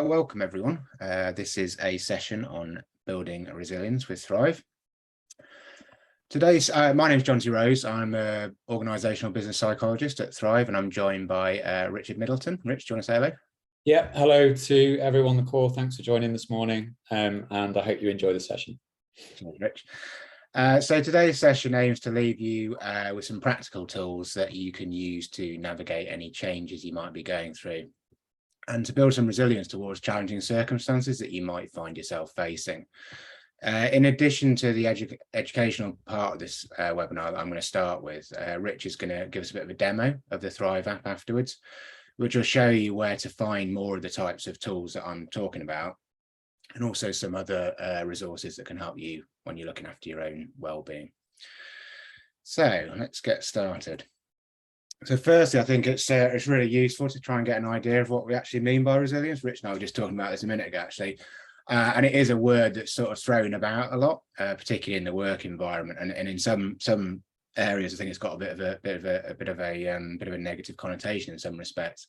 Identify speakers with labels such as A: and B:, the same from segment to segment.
A: Welcome everyone. This is a session on building resilience with Thrive. My name is John T. Rose. I'm an organisational business psychologist at Thrive, and I'm joined by Richard Middleton. Rich, do you want to say hello?
B: Yeah, hello to everyone on the call. Thanks for joining this morning, and I hope you enjoy the session.
A: Rich. So today's session aims to leave you with some practical tools that you can use to navigate any changes you might be going through, and to build some resilience towards challenging circumstances that you might find yourself facing. In addition to the educational part of this webinar that I'm going to start with, Rich is going to give us a bit of a demo of the Thrive app afterwards, which will show you where to find more of the types of tools that I'm talking about, and also some other resources that can help you when you're looking after your own well-being. So let's get started. So firstly, I think it's really useful to try and get an idea of what we actually mean by resilience. Rich and I were just talking about this a minute ago, actually. And it is a word that's sort of thrown about a lot, particularly in the work environment, and in some areas, I think it's got a bit of a negative connotation in some respects.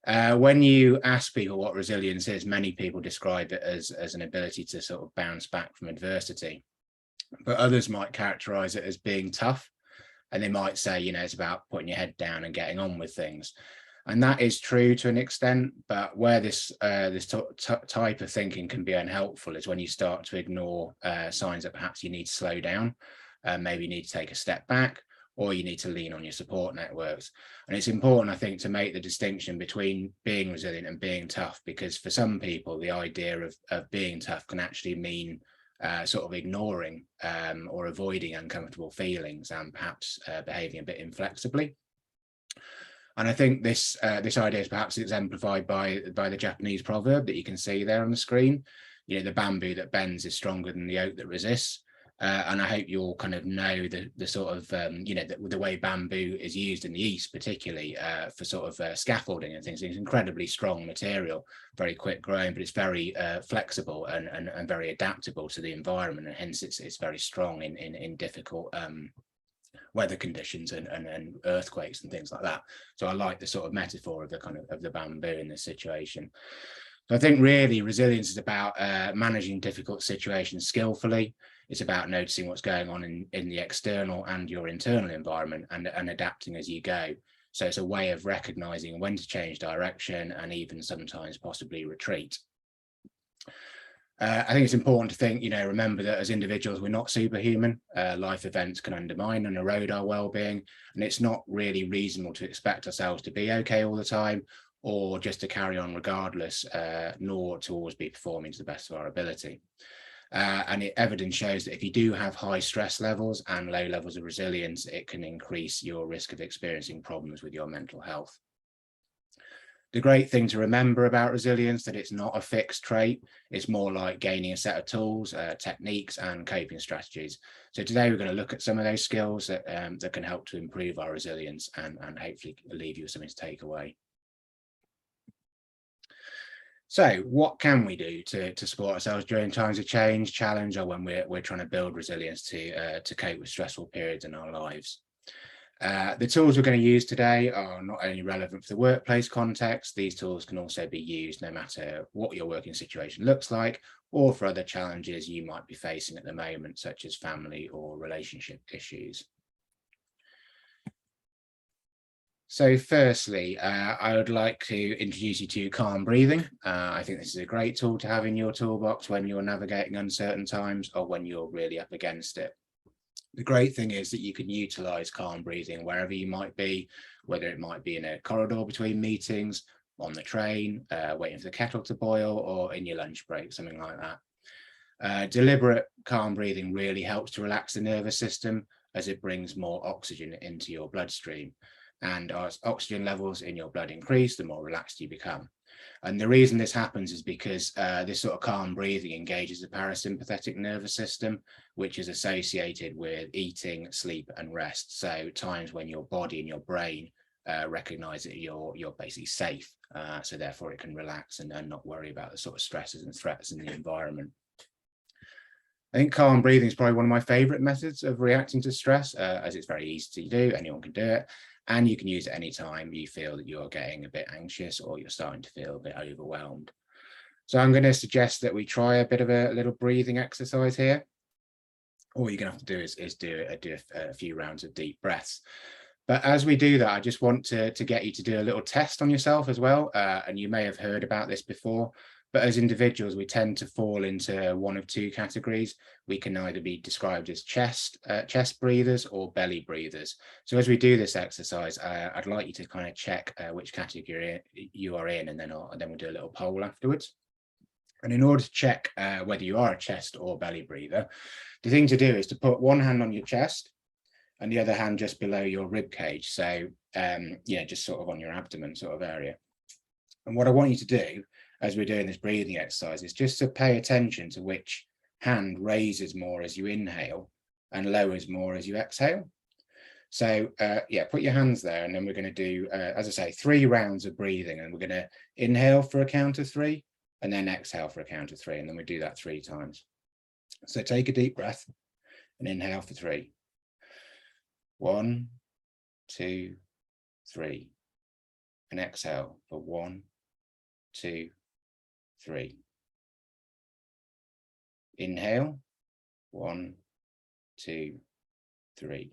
A: When you ask people what resilience is, many people describe it as an ability to sort of bounce back from adversity, but others might characterize it as being tough. And they might say, you know, it's about putting your head down and getting on with things. And that is true to an extent, but where this type of thinking can be unhelpful is when you start to ignore signs that perhaps you need to slow down, maybe you need to take a step back, or you need to lean on your support networks. And it's important, I think, to make the distinction between being resilient and being tough, because for some people, the idea of being tough can actually mean sort of ignoring or avoiding uncomfortable feelings and perhaps behaving a bit inflexibly. And I think this idea is perhaps exemplified by the Japanese proverb that you can see there on the screen. You know, the bamboo that bends is stronger than the oak that resists. And I hope you all kind of know the sort of, you know, the way bamboo is used in the East, particularly for sort of scaffolding and things. It's incredibly strong material, very quick growing, but it's very flexible and very adaptable to the environment. And hence it's very strong in difficult weather conditions and earthquakes and things like that. So I like the sort of metaphor of the kind of the bamboo in this situation. So I think really resilience is about managing difficult situations skillfully. It's about noticing what's going on in the external and your internal environment and adapting as you go. So it's a way of recognizing when to change direction and even sometimes possibly retreat. I think it's important to think, you know, remember that as individuals, we're not superhuman. Life events can undermine and erode our well-being, and it's not really reasonable to expect ourselves to be okay all the time, or just to carry on regardless, nor to always be performing to the best of our ability. And evidence shows that if you do have high stress levels and low levels of resilience, it can increase your risk of experiencing problems with your mental health. The great thing to remember about resilience, that it's not a fixed trait. It's more like gaining a set of tools, techniques and coping strategies. So today we're going to look at some of those skills that can help to improve our resilience and hopefully leave you with something to take away. So what can we do to support ourselves during times of change, challenge, or when we're trying to build resilience to cope with stressful periods in our lives? The tools we're going to use today are not only relevant for the workplace context, these tools can also be used no matter what your working situation looks like, or for other challenges you might be facing at the moment, such as family or relationship issues. So firstly, I would like to introduce you to calm breathing. I think this is a great tool to have in your toolbox when you're navigating uncertain times or when you're really up against it. The great thing is that you can utilize calm breathing wherever you might be, whether it might be in a corridor between meetings, on the train, waiting for the kettle to boil, or in your lunch break, something like that. Deliberate calm breathing really helps to relax the nervous system as it brings more oxygen into your bloodstream. And as oxygen levels in your blood increase, the more relaxed you become. And the reason this happens is because this sort of calm breathing engages the parasympathetic nervous system, which is associated with eating, sleep, and rest. So times when your body and your brain recognize that you're basically safe. So therefore it can relax and not worry about the sort of stresses and threats in the environment. I think calm breathing is probably one of my favorite methods of reacting to stress, as it's very easy to do, anyone can do it. And you can use it anytime you feel that you're getting a bit anxious or you're starting to feel a bit overwhelmed. So I'm going to suggest that we try a bit of a little breathing exercise here. All you're going to have to do is do a few rounds of deep breaths. But as we do that, I just want to get you to do a little test on yourself as well. And you may have heard about this before, but as individuals, we tend to fall into one of two categories. We can either be described as chest breathers or belly breathers. So as we do this exercise, I'd like you to kind of check which category you are in, and then we'll do a little poll afterwards. And in order to check whether you are a chest or belly breather, the thing to do is to put one hand on your chest and the other hand just below your rib cage. So yeah, just sort of on your abdomen sort of area. And what I want you to do as we're doing this breathing exercise is just to pay attention to which hand raises more as you inhale and lowers more as you exhale. So yeah, put your hands there, and then we're going to do, as I say, 3 rounds of breathing, and we're going to inhale for a count of 3 and then exhale for a count of 3, and then we do that 3 times. So take a deep breath and inhale for 3. 1, 2, 3, and exhale for 1, 2, 3. Inhale, 1, 2, 3,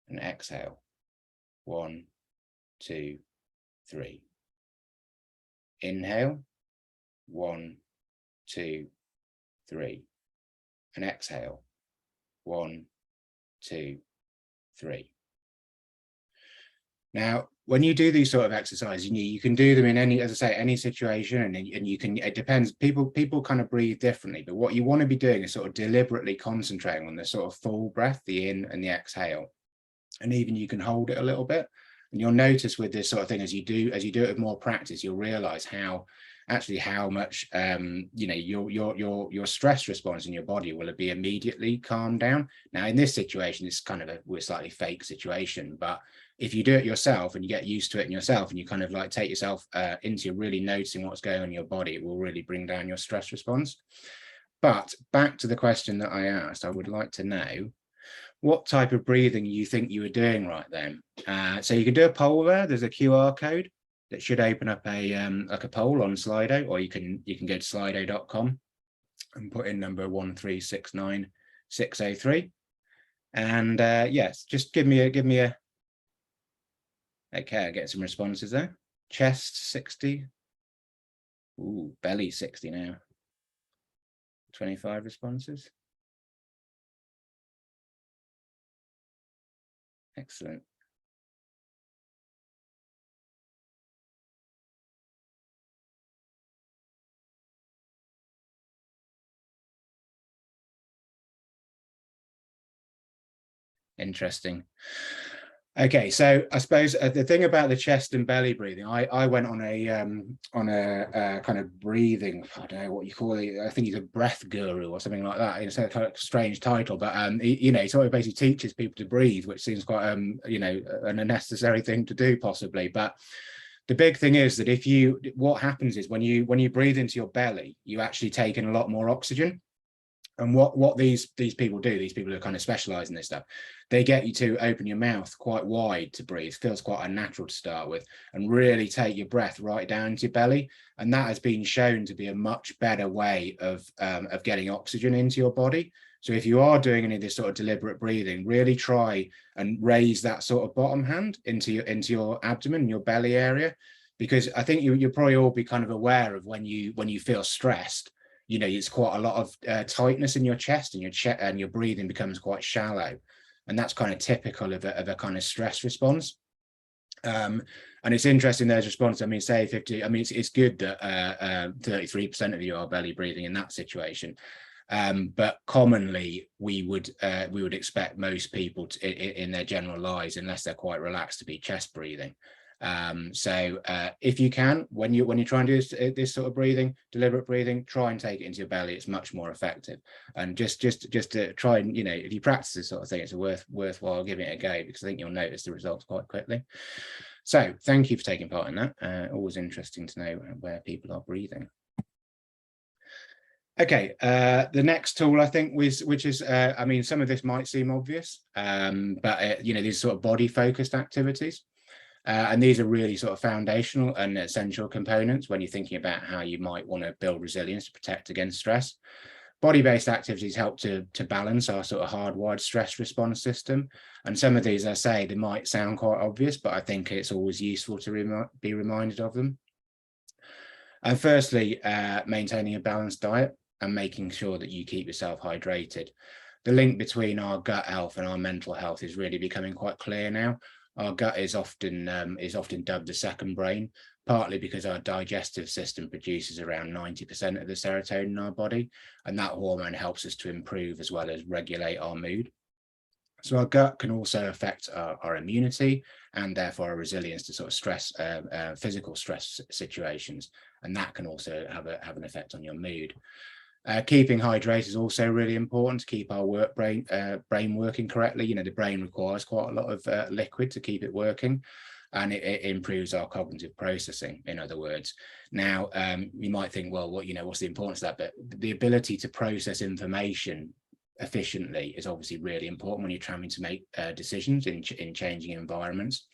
A: and exhale, 1, 2, 3. Inhale, 1, 2, 3, and exhale, 1, 2, 3. Now, when you do these sort of exercises, you can do them in any, as I say, any situation, and you can, it depends, people kind of breathe differently, but what you want to be doing is sort of deliberately concentrating on the sort of full breath, the in and the exhale. And even you can hold it a little bit, and you'll notice with this sort of thing, as you do it with more practice, you'll realize how much you know, your stress response in your body will be immediately calmed down. Now in this situation, it's kind of a slightly fake situation, but if you do it yourself and you get used to it in yourself, and you kind of like take yourself into really noticing what's going on in your body, it will really bring down your stress response. But back to the question that I asked, I would like to know what type of breathing you think you were doing right then. So you can do a poll there. There's a QR code that should open up a like a poll on Slido, or you can go to slido.com and put in number 1369603. And yes, just give me a okay, I get some responses there. Chest 60. Ooh, belly 60 now. 25 responses. Excellent. Interesting. Okay, so I suppose the thing about the chest and belly breathing, I went on a kind of breathing, I don't know what you call it, I think he's a breath guru or something like that. It's a kind of strange title, but you know, so it basically teaches people to breathe, which seems quite you know, an unnecessary thing to do possibly. But the big thing is that what happens is when you breathe into your belly, you actually take in a lot more oxygen. And what these people do, these people who kind of specialize in this stuff, they get you to open your mouth quite wide to breathe. Feels quite unnatural to start with, and really take your breath right down to your belly. And that has been shown to be a much better way of getting oxygen into your body. So if you are doing any of this sort of deliberate breathing, really try and raise that sort of bottom hand into your abdomen, your belly area, because I think you'll probably all be kind of aware of when you feel stressed. You know, it's quite a lot of tightness in your chest, and your breathing becomes quite shallow, and that's kind of typical of a kind of stress response. And it's interesting, those responses. I mean, say 50. I mean, it's good that 33% of you are belly breathing in that situation. But commonly, we would expect most people in their general lives, unless they're quite relaxed, to be chest breathing. So if you can, when you try and do this sort of breathing, deliberate breathing, try and take it into your belly. It's much more effective. And just to try and, you know, if you practice this sort of thing, it's worthwhile giving it a go, because I think you'll notice the results quite quickly. So thank you for taking part in that. Always interesting to know where people are breathing. Okay, the next tool, I think, which is I mean, some of this might seem obvious, but you know, these sort of body focused activities. And these are really sort of foundational and essential components when you're thinking about how you might want to build resilience to protect against stress. Body-based activities help to balance our sort of hardwired stress response system. And some of these, I say, they might sound quite obvious, but I think it's always useful to be reminded of them. And firstly, maintaining a balanced diet and making sure that you keep yourself hydrated. The link between our gut health and our mental health is really becoming quite clear now. Our gut is often dubbed the second brain, partly because our digestive system produces around 90% of the serotonin in our body, and that hormone helps us to improve as well as regulate our mood. So our gut can also affect our immunity and therefore our resilience to sort of stress, physical stress situations, and that can also have an effect on your mood. Keeping hydrated is also really important to keep our brain working correctly. You know, the brain requires quite a lot of liquid to keep it working, and it improves our cognitive processing, in other words. Now, you might think, well, what's the importance of that? But the ability to process information efficiently is obviously really important when you're trying to make decisions in changing environments.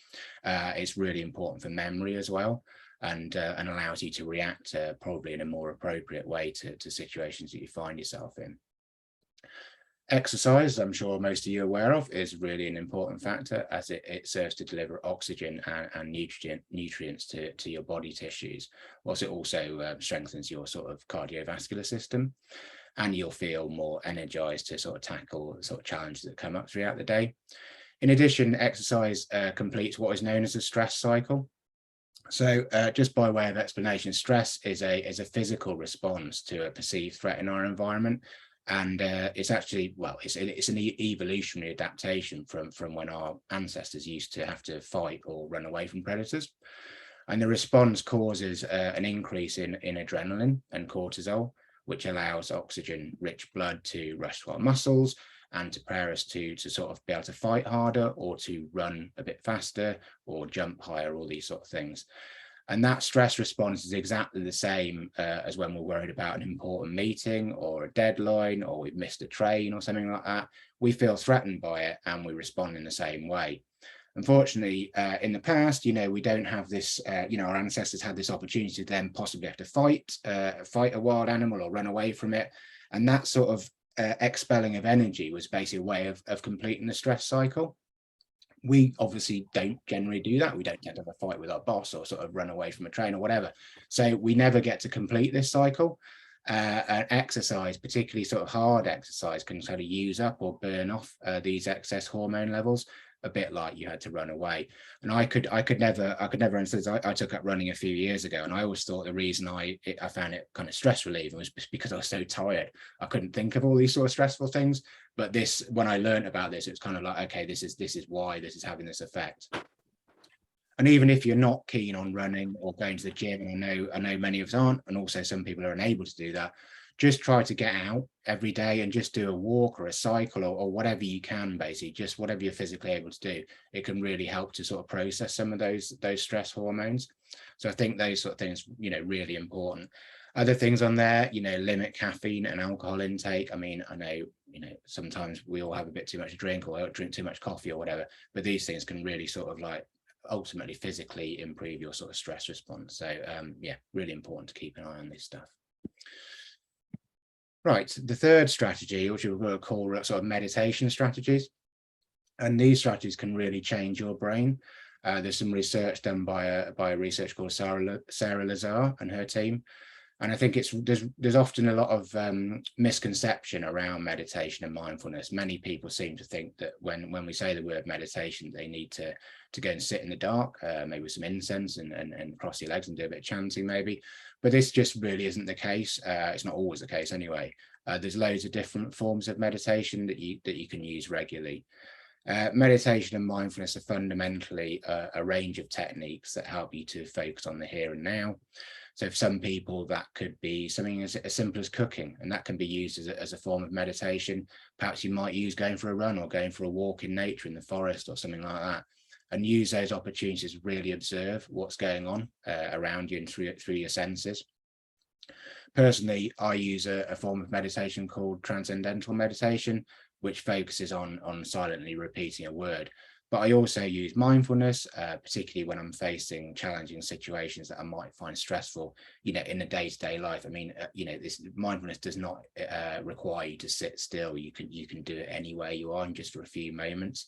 A: It's really important for memory as well, and allows you to react probably in a more appropriate way to situations that you find yourself in. Exercise, I'm sure most of you are aware of, is really an important factor, as it serves to deliver oxygen and nutrients to your body tissues, whilst it also strengthens your sort of cardiovascular system, and you'll feel more energized to sort of tackle sort of challenges that come up throughout the day. In addition, exercise completes what is known as a stress cycle. So just by way of explanation, stress is a physical response to a perceived threat in our environment. And it's actually, well, it's an evolutionary adaptation from when our ancestors used to have to fight or run away from predators. And the response causes an increase in adrenaline and cortisol, which allows oxygen-rich blood to rush to our muscles and to prepare us to sort of be able to fight harder or to run a bit faster or jump higher, all these sort of things. And that stress response is exactly the same as when we're worried about an important meeting or a deadline, or we've missed a train or something like that. We feel threatened by it and we respond in the same way. Unfortunately, in the past, we don't have this, our ancestors had this opportunity to then possibly have to fight a wild animal or run away from it. And that sort of expelling of energy was basically a way of completing the stress cycle. We obviously don't generally do that. We don't get to have a fight with our boss or sort of run away from a train or whatever. So we never get to complete this cycle. And exercise, particularly sort of hard exercise, can sort of use up or burn off these excess hormone levels, a bit like you had to run away. And I could never understand. I took up running a few years ago, and I always thought the reason I found it kind of stress relieving was because I was so tired. I couldn't think of all these sort of stressful things. But this, when I learned about this, it's kind of like, okay, this is why this is having this effect. And even if you're not keen on running or going to the gym, and I know many of us aren't, and also some people are unable to do that, just try to get out every day and just do a walk or a cycle or whatever you can, basically, just whatever you're physically able to do. It can really help to sort of process some of those stress hormones. So I think those sort of things, really important. Other things on there, limit caffeine and alcohol intake. I mean, I know, sometimes we all have a bit too much to drink or drink too much coffee or whatever, but these things can really sort of like ultimately physically improve your sort of stress response. So yeah, really important to keep an eye on this stuff. Right, the third strategy, which we're going to call sort of meditation strategies, and these strategies can really change your brain. There's some research done by a researcher called Sarah Lazar and her team, and I think there's often a lot of misconception around meditation and mindfulness. Many people seem to think that when we say the word meditation, they need to go and sit in the dark, maybe with some incense and cross your legs and do a bit of chanting maybe. But this just really isn't the case. It's not always the case anyway. There's loads of different forms of meditation that you can use regularly. Meditation and mindfulness are fundamentally a range of techniques that help you to focus on the here and now. So for some people, that could be something as simple as cooking, and that can be used as a form of meditation. Perhaps you might use going for a run or going for a walk in nature in the forest or something like that, and use those opportunities to really observe what's going on around you and through your senses. Personally, I use a form of meditation called transcendental meditation, which focuses on silently repeating a word. But I also use mindfulness, particularly when I'm facing challenging situations that I might find stressful, in a day-to-day life. I mean, this mindfulness does not require you to sit still. You can do it anywhere you are, in just for a few moments.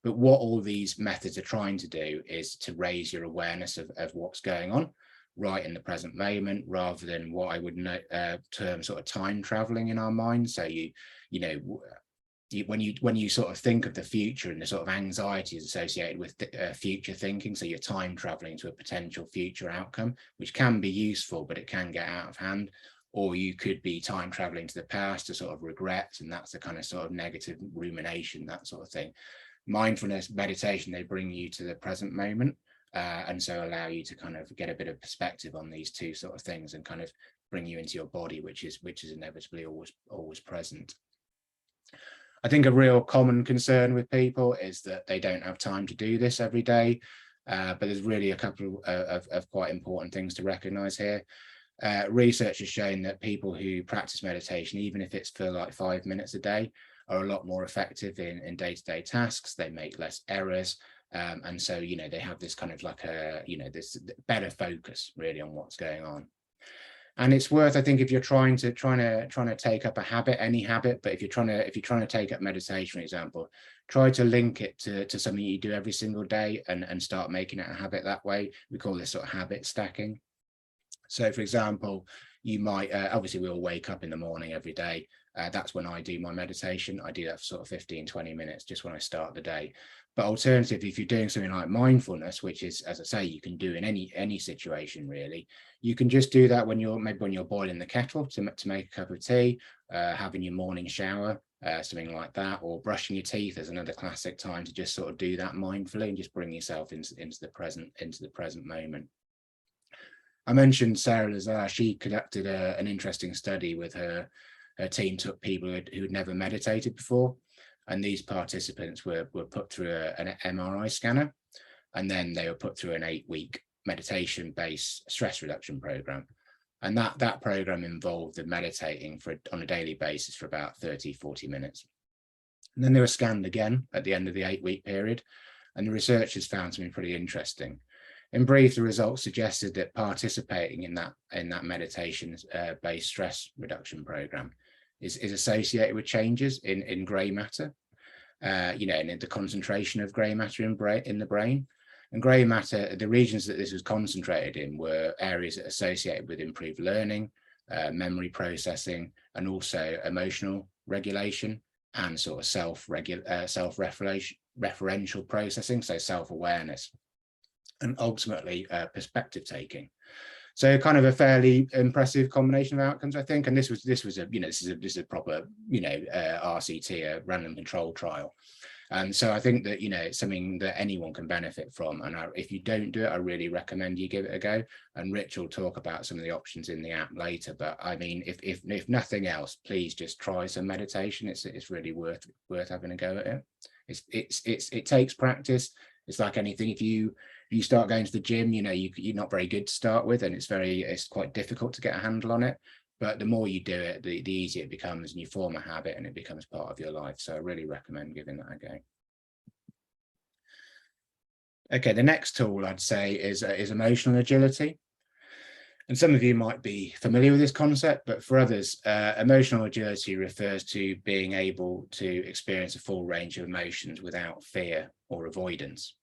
A: But what all these methods are trying to do is to raise your awareness of what's going on right in the present moment, rather than what I would term sort of time traveling in our mind. So when you sort of think of the future and the sort of anxieties associated with future thinking, so you're time traveling to a potential future outcome, which can be useful, but it can get out of hand. Or you could be time traveling to the past to sort of regret, and that's the kind of sort of negative rumination, that sort of thing. Mindfulness, meditation, they bring you to the present moment, and so allow you to kind of get a bit of perspective on these two sort of things, and kind of bring you into your body, which is inevitably always present. I think a real common concern with people is that they don't have time to do this every day, but there's really a couple of quite important things to recognize here. Research has shown that people who practice meditation, even if it's for like 5 minutes a day, are a lot more effective in day-to-day tasks. They make less errors, and so they have this kind of like this better focus really on what's going on. And it's worth, I think, if you're trying to take up a habit, any habit, but if you're trying to take up meditation, for example, try to link it to something you do every single day, and start making it a habit that way. We call this sort of habit stacking. So, for example, you might obviously we all wake up in the morning every day. That's when I do my meditation. I do that for sort of 15-20 minutes just when I start the day. But alternatively, if you're doing something like mindfulness, which is, as I say, you can do in any situation really, you can just do that when you're boiling the kettle to make a cup of tea, having your morning shower, something like that, or brushing your teeth is another classic time to just sort of do that mindfully and just bring yourself into the present moment. I mentioned Sarah Lazar. She conducted an interesting study with her team. Took people who'd never meditated before, and these participants were put through an MRI scanner, and then they were put through an 8-week meditation-based stress reduction program. And that program involved them meditating on a daily basis for about 30-40 minutes. And then they were scanned again at the end of the 8-week period, and the researchers found something pretty interesting. In brief, the results suggested that participating in that meditation-based stress reduction program is associated with changes in grey matter, and in the concentration of grey matter in the brain. And grey matter, the regions that this was concentrated in were areas associated with improved learning, memory processing, and also emotional regulation, and sort of self-referential processing, so self-awareness, and ultimately perspective taking. So kind of a fairly impressive combination of outcomes, I think. And this is a proper RCT, a random control trial. And so I think that it's something that anyone can benefit from. And if you don't do it, I really recommend you give it a go. And Rich will talk about some of the options in the app later. But I mean, if nothing else, please just try some meditation. It's really worth having a go at it. It takes practice. It's like anything. If you start going to the gym, you're not very good to start with, and it's quite difficult to get a handle on it. But the more you do it, the easier it becomes, and you form a habit, and it becomes part of your life. So I really recommend giving that a go. Okay, the next tool I'd say is emotional agility. And some of you might be familiar with this concept, but for others, emotional agility refers to being able to experience a full range of emotions without fear or avoidance.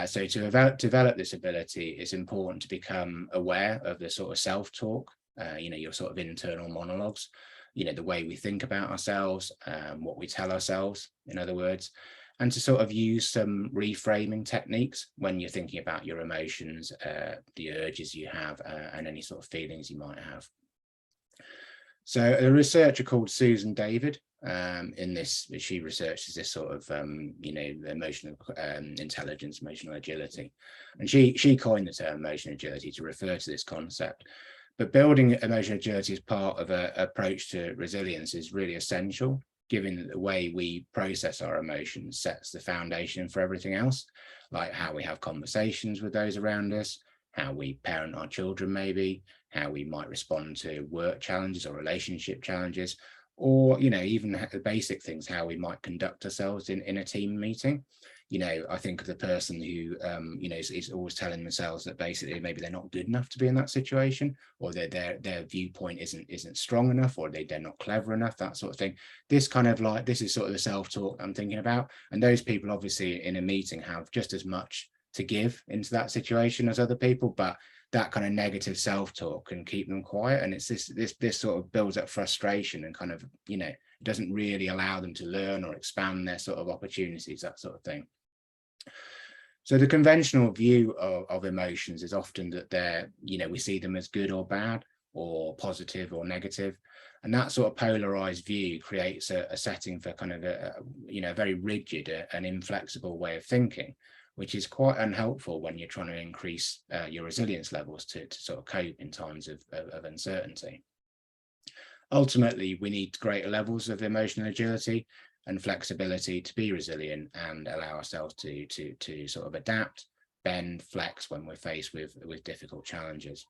A: So to develop this ability, it's important to become aware of the sort of self-talk, your sort of internal monologues, the way we think about ourselves, what we tell ourselves, in other words, and to sort of use some reframing techniques when you're thinking about your emotions, the urges you have, and any sort of feelings you might have. So a researcher called Susan David, she researches this sort of emotional intelligence, emotional agility, and she coined the term emotional agility to refer to this concept. But building emotional agility as part of an approach to resilience is really essential, given that the way we process our emotions sets the foundation for everything else, like how we have conversations with those around us, how we parent our children, maybe how we might respond to work challenges or relationship challenges, or even the basic things, how we might conduct ourselves in a team meeting. I think of the person who, is always telling themselves that basically maybe they're not good enough to be in that situation, or their viewpoint isn't strong enough, or they're not clever enough, that sort of thing. This is sort of the self-talk I'm thinking about. And those people obviously in a meeting have just as much to give into that situation as other people, but that kind of negative self-talk can keep them quiet. And it's this sort of builds up frustration and kind of, doesn't really allow them to learn or expand their sort of opportunities, that sort of thing. So the conventional view of emotions is often that we see them as good or bad, or positive or negative. And that sort of polarized view creates a setting for kind of a very rigid and inflexible way of thinking, which is quite unhelpful when you're trying to increase your resilience levels to sort of cope in times of uncertainty. Ultimately, we need greater levels of emotional agility and flexibility to be resilient and allow ourselves to sort of adapt, bend, flex when we're faced with difficult challenges.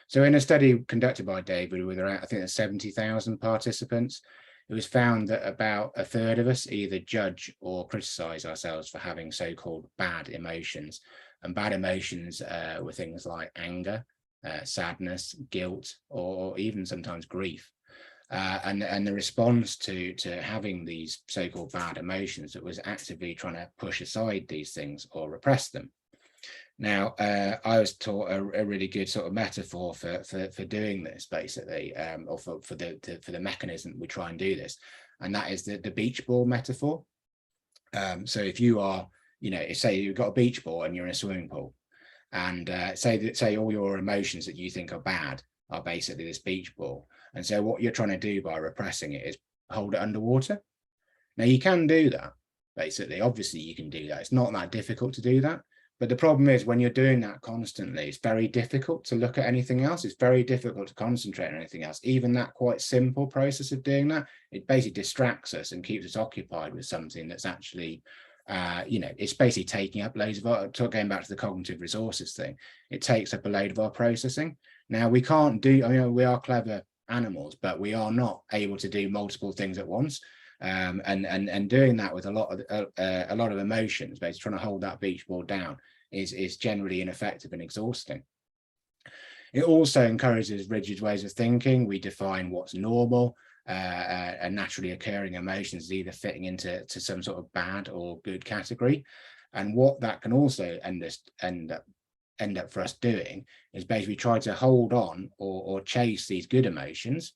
A: So in a study conducted by David with around, I think there's 70,000 participants, it was found that about a third of us either judge or criticize ourselves for having so-called bad emotions. And bad emotions were things like anger, sadness, guilt, or even sometimes grief. And the response to having these so-called bad emotions, that was actively trying to push aside these things or repress them. Now, I was taught a really good sort of metaphor for doing this, basically, or for the mechanism we try and do this, and that is the beach ball metaphor. So if you are, say you've got a beach ball and you're in a swimming pool, and say all your emotions that you think are bad are basically this beach ball, and so what you're trying to do by repressing it is hold it underwater. Now you can do that, basically. Obviously you can do that. It's not that difficult to do that. But the problem is when you're doing that constantly, it's very difficult to look at anything else. It's very difficult to concentrate on anything else. Even that quite simple process of doing that, it basically distracts us and keeps us occupied with something that's actually, it's basically taking up loads of our, going back to the cognitive resources thing, it takes up a load of our processing. Now we can't do, we are clever animals, but we are not able to do multiple things at once. And doing that with a lot of emotions, basically trying to hold that beach ball down, is generally ineffective and exhausting. It also encourages rigid ways of thinking. We define what's normal and naturally occurring emotions as either fitting into some sort of bad or good category. And what that can also end up for us doing is basically try to hold on or chase these good emotions,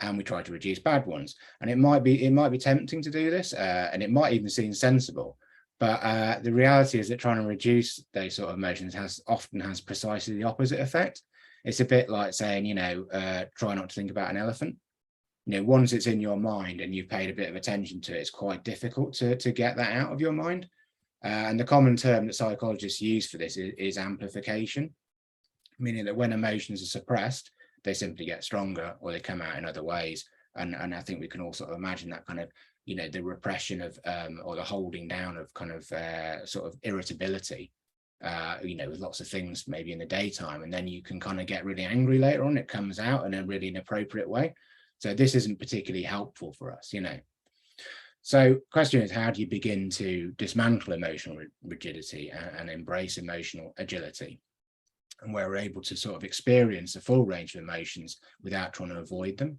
A: and we try to reduce bad ones. And it might be tempting to do this, and it might even seem sensible, but the reality is that trying to reduce those sort of emotions often has precisely the opposite effect. It's a bit like saying, try not to think about an elephant. Once it's in your mind and you've paid a bit of attention to it, it's quite difficult to get that out of your mind. And the common term that psychologists use for this is amplification, meaning that when emotions are suppressed, they simply get stronger, or they come out in other ways. And I think we can all sort of imagine that kind of, the repression of or the holding down of kind of sort of irritability, with lots of things maybe in the daytime, and then you can kind of get really angry later on. It comes out in a really inappropriate way. So this isn't particularly helpful for us, So the question is, how do you begin to dismantle emotional rigidity and embrace emotional agility? And where we're able to sort of experience a full range of emotions without trying to avoid them.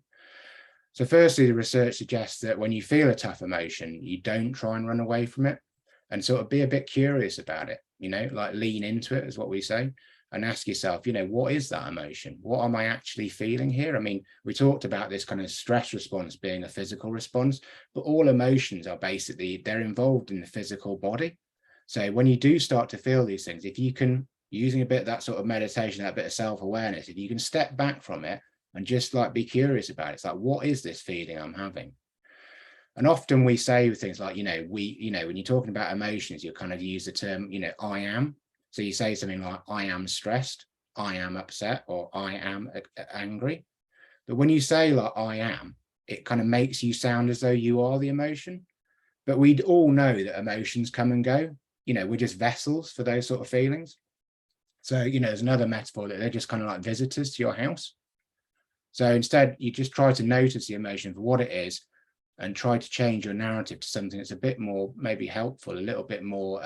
A: So firstly, the research suggests that when you feel a tough emotion, you don't try and run away from it, and sort of be a bit curious about it, like lean into it, is what we say, and ask yourself, what is that emotion? What am I actually feeling here? I mean, we talked about this kind of stress response being a physical response, but all emotions are basically, they're involved in the physical body. So when you do start to feel these things, if you can, using a bit of that sort of meditation, that bit of self-awareness, if you can step back from it and just like be curious about it, it's like, what is this feeling I'm having? And often we say things like, when you're talking about emotions, you kind of use the term, I am. So you say something like, I am stressed, I am upset, or I am angry. But when you say like, I am, it kind of makes you sound as though you are the emotion. But we all know that emotions come and go. We're just vessels for those sort of feelings. So, there's another metaphor that they're just kind of like visitors to your house. So instead, you just try to notice the emotion for what it is, and try to change your narrative to something that's a bit more maybe helpful, a little bit more,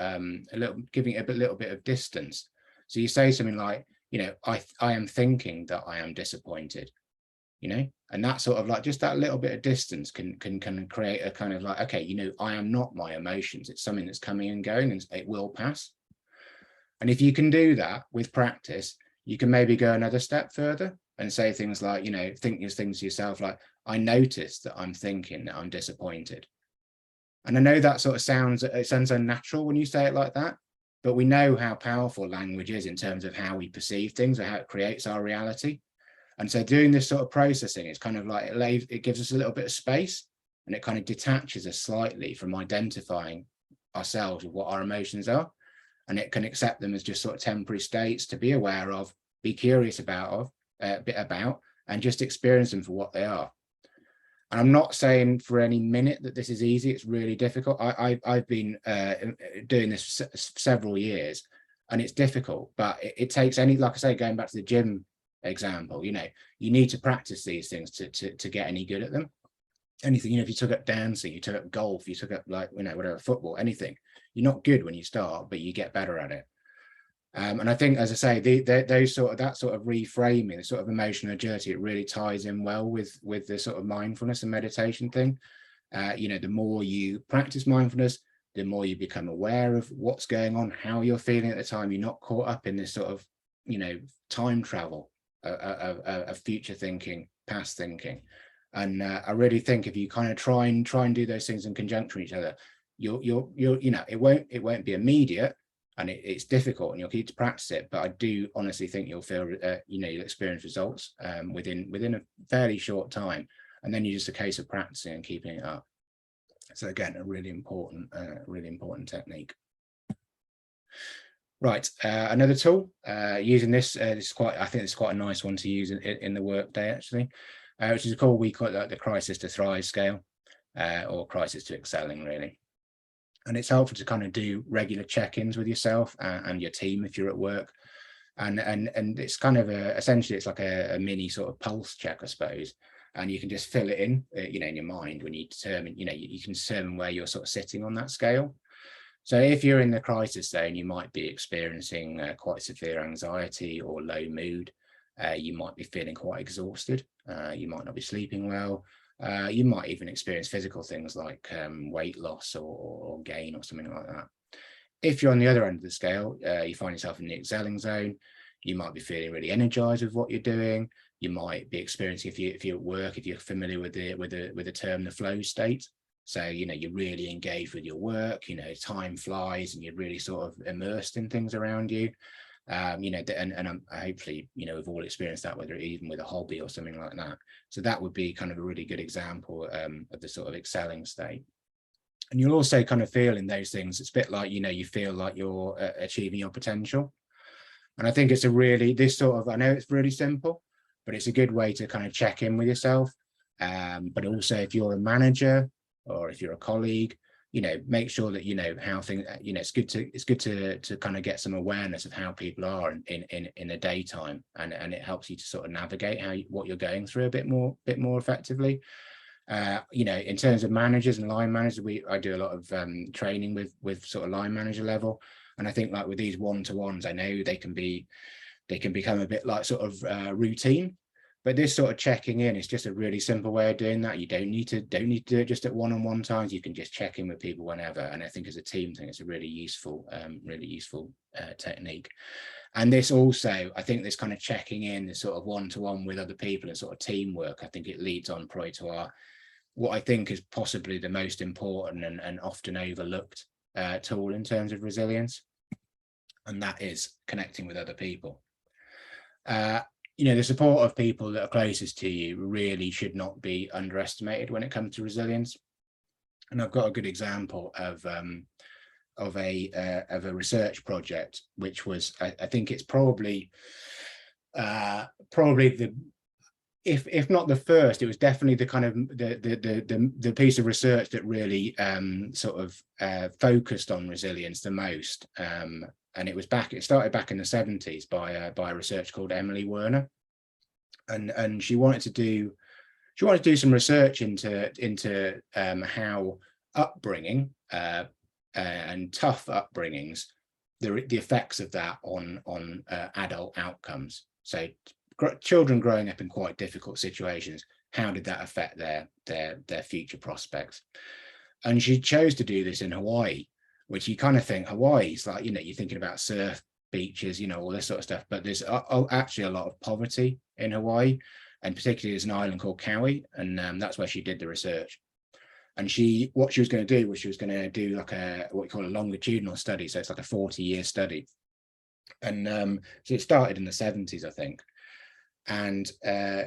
A: giving it a little bit of distance. So you say something like, you know, I am thinking that I am disappointed, you know, and that sort of like just that little bit of distance can create a kind of like, okay, you know, I am not my emotions. It's something that's coming and going, and it will pass. And if you can do that with practice, you can maybe go another step further and say things like, you know, think these things to yourself like, I notice that I'm thinking that I'm disappointed. And I know that sort of sounds unnatural when you say it like that, but we know how powerful language is in terms of how we perceive things or how it creates our reality. And so doing this sort of processing, it's kind of like it gives us a little bit of space, and it kind of detaches us slightly from identifying ourselves with what our emotions are. And it can accept them as just sort of temporary states to be aware of, be curious about, and just experience them for what they are. And I'm not saying for any minute that this is easy. It's really difficult. I've been doing this several years, and it's difficult, but it takes like I say, going back to the gym example, you know, you need to practice these things to get any good at them. Anything, you know, if you took up dancing, you took up golf, you took up like, you know, whatever, football, anything, you're not good when you start, but you get better at it. And I think, as I say, that sort of reframing, the sort of emotional agility, it really ties in well with the sort of mindfulness and meditation thing. You know, the more you practice mindfulness, the more you become aware of what's going on, how you're feeling at the time. You're not caught up in this sort of, you know, time travel of future thinking, past thinking. And I really think if you kind of try and do those things in conjunction with each other, you'll you know, it won't be immediate. And it's difficult, and you'll need to practice it. But I do honestly think you'll feel, you know, you'll experience results within a fairly short time. And then you're just a case of practicing and keeping it up. So again, a really important technique. Right, another tool using this. I think it's quite a nice one to use in the workday actually, which is we call it like the crisis to thrive scale, or crisis to excelling really. And it's helpful to kind of do regular check-ins with yourself and your team if you're at work. And it's kind of essentially it's like a mini sort of pulse check, I suppose. And you can just fill it in, you know, in your mind when you determine, you know, you can determine where you're sort of sitting on that scale. So if you're in the crisis zone, you might be experiencing quite severe anxiety or low mood. You might be feeling quite exhausted. You might not be sleeping well. You might even experience physical things like weight loss or gain or something like that. If you're on the other end of the scale, you find yourself in the excelling zone. You might be feeling really energized with what you're doing. You might be experiencing, if you're at work, if you're familiar with the term, the flow state. So, you know, you're really engaged with your work, you know, time flies and you're really sort of immersed in things around you. You know, and hopefully, you know, we've all experienced that, whether even with a hobby or something like that. So that would be kind of a really good example of the sort of excelling state. And you'll also kind of feel in those things, it's a bit like, you know, you feel like you're achieving your potential. And I think it's I know it's really simple, but it's a good way to kind of check in with yourself. But also if you're a manager or if you're a colleague, you know, make sure that you know how things, you know, it's good to kind of get some awareness of how people are in the daytime, and it helps you to sort of navigate what you're going through a bit more effectively. You know, in terms of managers and line managers, I do a lot of training with sort of line manager level, and I think like with these one-to-ones, I know they can become a bit like sort of routine. But this sort of checking in is just a really simple way of doing that. You don't need to do it just at one-on-one times. You can just check in with people whenever. And I think as a team thing, it's a really useful technique. And this also, I think this kind of checking in, this sort of one-to-one with other people and sort of teamwork, I think it leads on probably to what I think is possibly the most important and often overlooked tool in terms of resilience. And that is connecting with other people. You know, the support of people that are closest to you really should not be underestimated when it comes to resilience. And I've got a good example of a research project, which was, I think it's probably the, if not the first, it was definitely the kind of the piece of research that really sort of focused on resilience the most. And it started back in the 70s by a researcher called Emily Werner, and she wanted to do she wanted to do some research into how upbringing and tough upbringings, the effects of that on adult outcomes. So children growing up in quite difficult situations, how did that affect their future prospects? And she chose to do this in Hawaii, which you kind of think Hawaii's like, you're thinking about surf, beaches, all this sort of stuff, but there's actually a lot of poverty in Hawaii, and particularly there's an island called Kauai, and that's where she did the research. And what she was going to do was she was going to do like what we call a longitudinal study, so it's like a 40-year study. And so it started in the 70s, I think. And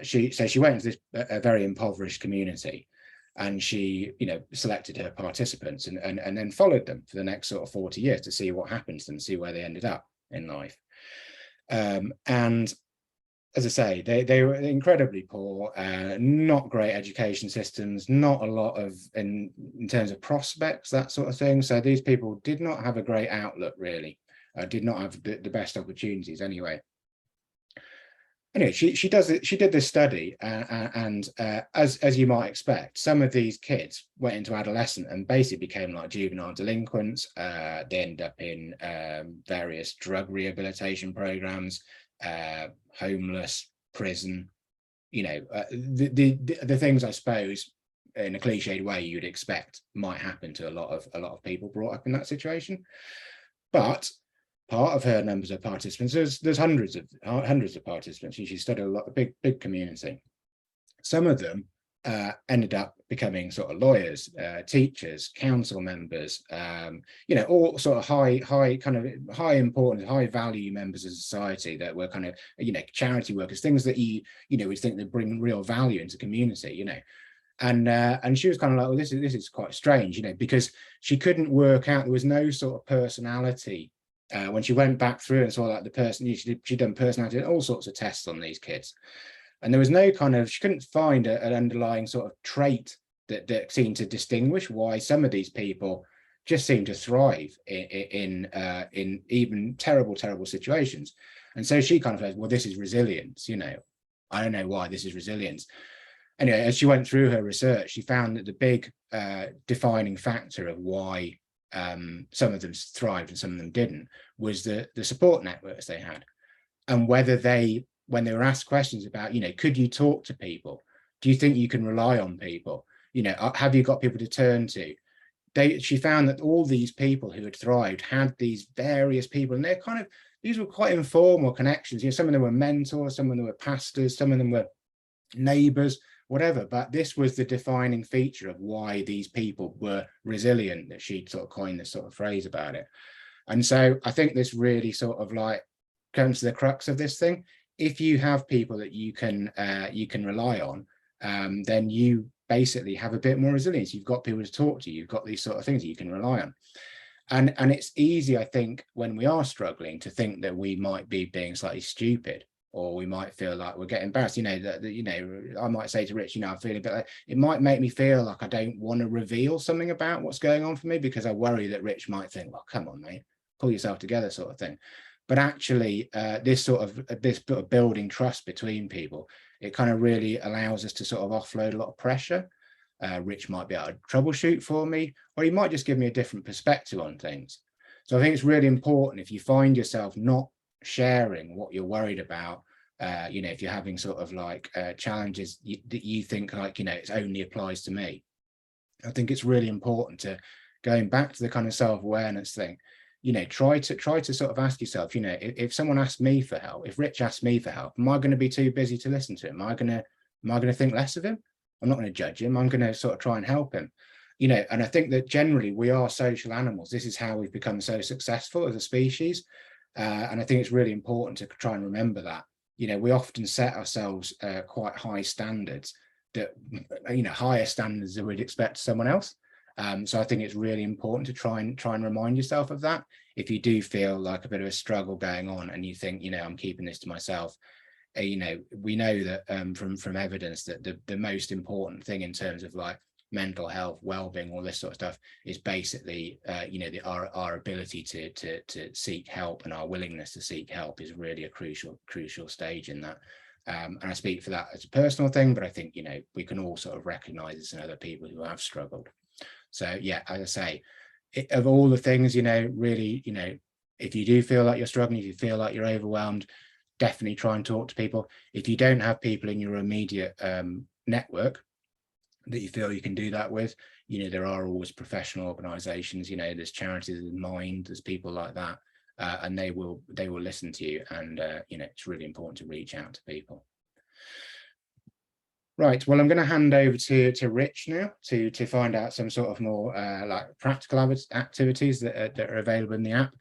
A: she went into this a very impoverished community, and she selected her participants and then followed them for the next sort of 40 years to see what happened to them, see where they ended up in life. And as I say, they were incredibly poor, not great education systems, not a lot of in terms of prospects, that sort of thing. So these people did not have a great outlook, really, did not have the best opportunities anyway. Anyway, she did this study, and as you might expect, some of these kids went into adolescence and basically became like juvenile delinquents. They ended up in various drug rehabilitation programs, homeless, prison, the things I suppose in a cliched way you'd expect might happen to a lot of people brought up in that situation. But part of her numbers of participants, there's hundreds of participants. She studied a big community. Some of them ended up becoming sort of lawyers, teachers, council members, all sort of high importance, high value members of society that were kind of, charity workers, things that you would think that bring real value into community, and she was kind of like, well, this is quite strange, because she couldn't work out, there was no sort of personality. When she went back through and saw like the person, she'd done personality, all sorts of tests on these kids. And there was no she couldn't find an underlying sort of trait that seemed to distinguish why some of these people just seemed to thrive in even terrible situations. And so she kind of said, well, this is resilience, I don't know why this is resilience. Anyway, as she went through her research, she found that the big defining factor of why some of them thrived and some of them didn't was the support networks they had, and whether when they were asked questions about, could you talk to people? Do you think you can rely on people? Have you got people to turn to? She found that all these people who had thrived had these various people, and these were quite informal connections. Some of them were mentors, some of them were pastors, some of them were neighbors, whatever. But this was the defining feature of why these people were resilient, that she sort of coined this sort of phrase about it. And so I think this really sort of like comes to the crux of this thing. If you have people that you can rely on, then you basically have a bit more resilience. You've got people to talk to, you've got these sort of things that you can rely on. And it's easy, I think, when we are struggling to think that we might be being slightly stupid, or we might feel like we're getting embarrassed. I might say to Rich, I'm feeling a bit like, it might make me feel like I don't want to reveal something about what's going on for me, because I worry that Rich might think, well, come on, mate, pull yourself together, sort of thing. But actually, this sort of building trust between people, it kind of really allows us to sort of offload a lot of pressure. Rich might be able to troubleshoot for me, or he might just give me a different perspective on things. So I think it's really important, if you find yourself not sharing what you're worried about, if you're having sort of like challenges that you think like, it only applies to me. I think it's really important to, going back to the kind of self-awareness thing, try to sort of ask yourself, if someone asks me for help, if Rich asks me for help, am I going to be too busy to listen to him? Am I going to think less of him? I'm not going to judge him. I'm going to sort of try and help him. And I think that generally we are social animals. This is how we've become so successful as a species. And I think it's really important to try and remember that. We often set ourselves quite high standards, that, higher standards than we'd expect someone else. So I think it's really important to try and remind yourself of that. If you do feel like a bit of a struggle going on and you think, I'm keeping this to myself, we know that from evidence that the most important thing in terms of like mental health, well-being, all this sort of stuff is basically, our ability to seek help, and our willingness to seek help is really a crucial stage in that. And I speak for that as a personal thing, but I think, you know, we can all sort of recognize this in other people who have struggled. So yeah, as I say, of all the things, you know, really, you know, if you do feel like you're struggling, if you feel like you're overwhelmed, definitely try and talk to people. If you don't have people in your immediate network that you feel you can do that with, you know, there are always professional organizations, you know, there's charities, there's Mind, there's people like that, and they will listen to you. And you know, it's really important to reach out to people. Right, well, I'm going to hand over to Rich now to find out some sort of more like practical activities that are available in the app,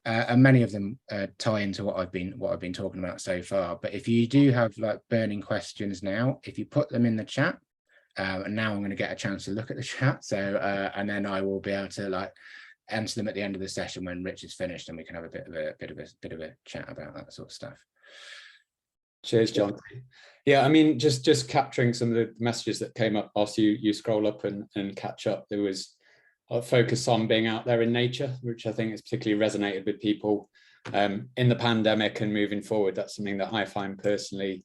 A: and many of them tie into what I've been talking about so far. But if you do have like burning questions now, if you put them in the chat, and now I'm going to get a chance to look at the chat, so and then I will be able to like answer them at the end of the session when Rich is finished, and we can have a bit of a chat about that sort of stuff.
B: Cheers, John. Yeah, I mean, just capturing some of the messages that came up whilst you scroll up and catch up. There was a focus on being out there in nature, which I think has particularly resonated with people in the pandemic and moving forward. That's something that I find personally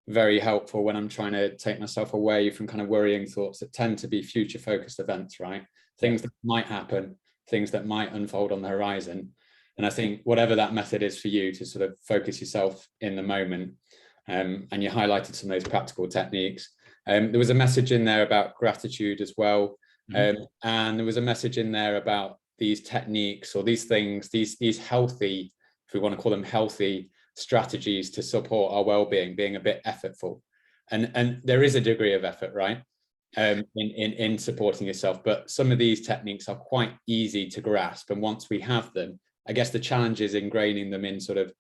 B: very helpful when I'm trying to take myself away from kind of worrying thoughts that tend to be future focused events, right? Things that might happen, things that might unfold on the horizon. And I think whatever that method is for you to sort of focus yourself in the moment, and you highlighted some of those practical techniques. There was a message in there about gratitude as well. And there was a message in there about these techniques or these things, these healthy, if we want to call them healthy strategies to support our well-being, being a bit effortful. And there is a degree of effort, right? In supporting yourself, but some of these techniques are quite easy to grasp. And once we have them, I guess the challenge is ingraining them in sort of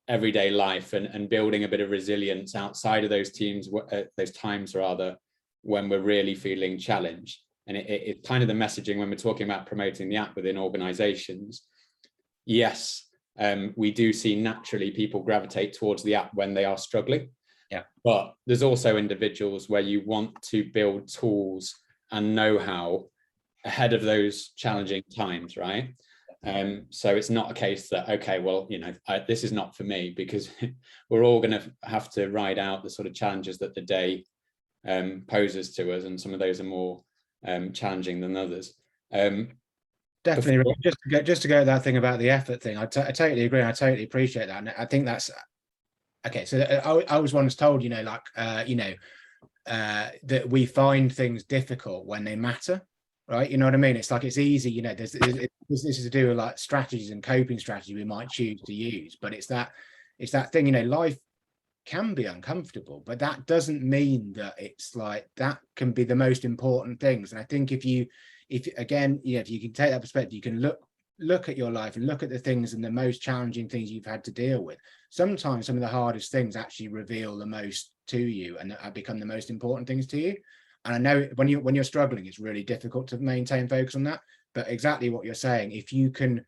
B: everyday life and building a bit of resilience outside of those times rather, when we're really feeling challenged. And it's kind of the messaging when we're talking about promoting the app within organizations. Yes, we do see naturally people gravitate towards the app when they are struggling.
A: Yeah. But
B: there's also individuals where you want to build tools and know-how ahead of those challenging times, right? So it's not a case that, okay, well, you know, this is not for me, because we're all going to have to ride out the sort of challenges that the day poses to us, and some of those are more challenging than others.
A: Definitely. Just to go to that thing about the effort thing, I totally agree. I totally appreciate that, and I think that's okay. So I was once told, you know, like you know, that we find things difficult when they matter. Right, you know what I mean? It's like it's easy, you know. This is to do with like strategies and coping strategies we might choose to use, but it's that thing, you know. Life can be uncomfortable, but that doesn't mean that it's like that can be the most important things. And I think if again, you know, if you can take that perspective, you can look at your life and look at the things and the most challenging things you've had to deal with. Sometimes some of the hardest things actually reveal the most to you and become the most important things to you. And I know when you're struggling, it's really difficult to maintain focus on that. But exactly what you're saying, if you can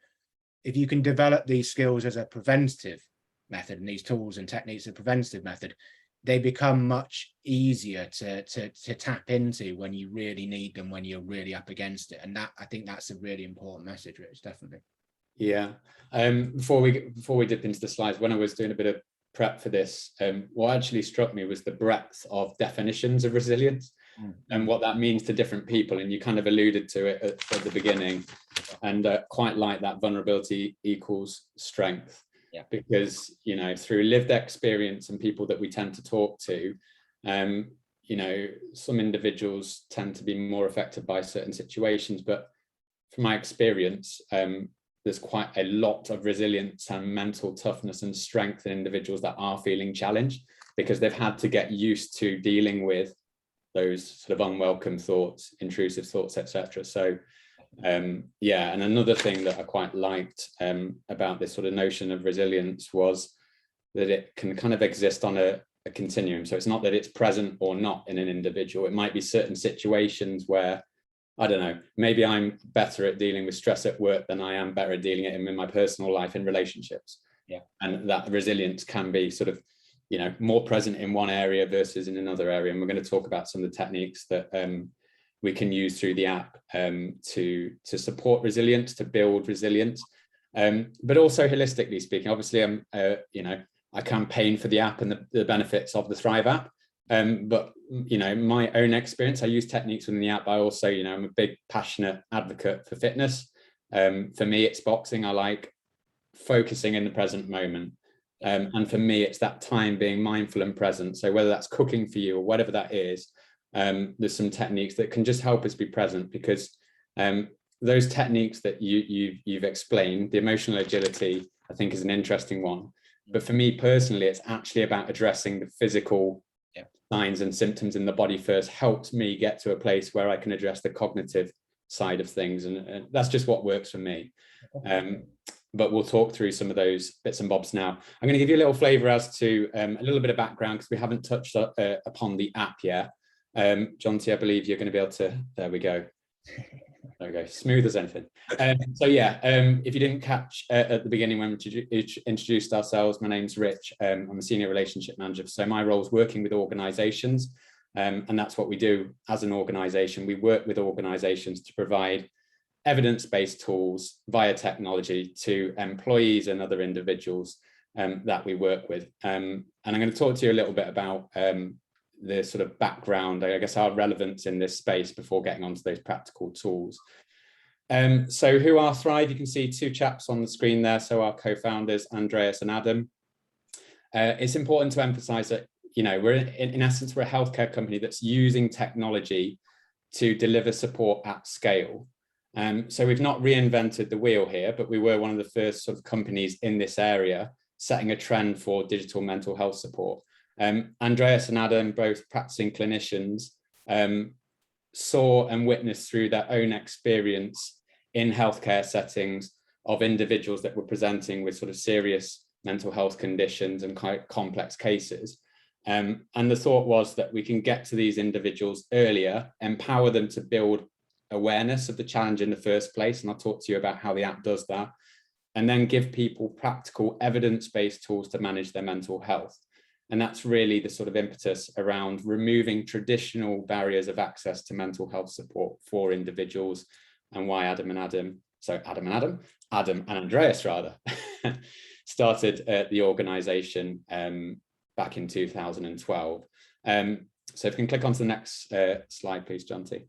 A: develop these skills as a preventative method, and these tools and techniques as a preventative method, they become much easier to tap into when you really need them, when you're really up against it. And that, I think that's a really important message, Rich, definitely.
B: Yeah. Before we dip into the slides, when I was doing a bit of prep for this, what actually struck me was the breadth of definitions of resilience and what that means to different people. And you kind of alluded to it at the beginning, and quite like that vulnerability equals strength.
A: Yeah.
B: Because, you know, through lived experience and people that we tend to talk to, you know, some individuals tend to be more affected by certain situations, but from my experience, there's quite a lot of resilience and mental toughness and strength in individuals that are feeling challenged, because they've had to get used to dealing with those sort of unwelcome thoughts, intrusive thoughts, etc. So yeah, and another thing that I quite liked about this sort of notion of resilience was that it can kind of exist on a continuum. So it's not that it's present or not in an individual. It might be certain situations where, I don't know, maybe I'm better at dealing with stress at work than I am better at dealing it in my personal life, in relationships.
A: Yeah.
B: And that resilience can be sort of, you know, more present in one area versus in another area. And we're going to talk about some of the techniques that we can use through the app to support resilience, to build resilience, but also holistically speaking. Obviously, I'm you know, I campaign for the app and the benefits of the Thrive app. But, you know, my own experience, I use techniques within the app. I also, you know, I'm a big passionate advocate for fitness. For me, it's boxing. I like focusing in the present moment. And for me, it's that time being mindful and present. So whether that's cooking for you or whatever that is, there's some techniques that can just help us be present, because those techniques that you've explained, the emotional agility, I think is an interesting one. But for me personally, it's actually about addressing the physical signs and symptoms in the body first, helps me get to a place where I can address the cognitive side of things. And that's just what works for me. But we'll talk through some of those bits and bobs now. I'm going to give you a little flavor as to a little bit of background, because we haven't touched upon the app yet. John T, I believe you're going to be able to, there we go. There we go, smooth as anything. So yeah, if you didn't catch at the beginning when we introduced ourselves, my name's Rich. I'm a senior relationship manager. So my role is working with organizations, and that's what we do as an organization. We work with organizations to provide evidence-based tools via technology to employees and other individuals that we work with. And I'm going to talk to you a little bit about the sort of background, I guess, our relevance in this space before getting onto those practical tools. So who are Thrive? You can see two chaps on the screen there. So our co-founders, Andreas and Adam. It's important to emphasize that, you know, we're in essence, we're a healthcare company that's using technology to deliver support at scale. So we've not reinvented the wheel here, but we were one of the first sort of companies in this area, setting a trend for digital mental health support. Andreas and Adam, both practicing clinicians, saw and witnessed through their own experience in healthcare settings of individuals that were presenting with sort of serious mental health conditions and quite complex cases. And the thought was that we can get to these individuals earlier, empower them to build awareness of the challenge in the first place. And I'll talk to you about how the app does that. And then give people practical evidence-based tools to manage their mental health. And that's really the sort of impetus around removing traditional barriers of access to mental health support for individuals, and why Adam and Andreas rather, started the organization back in 2012. So if you can click onto the next slide, please, John T.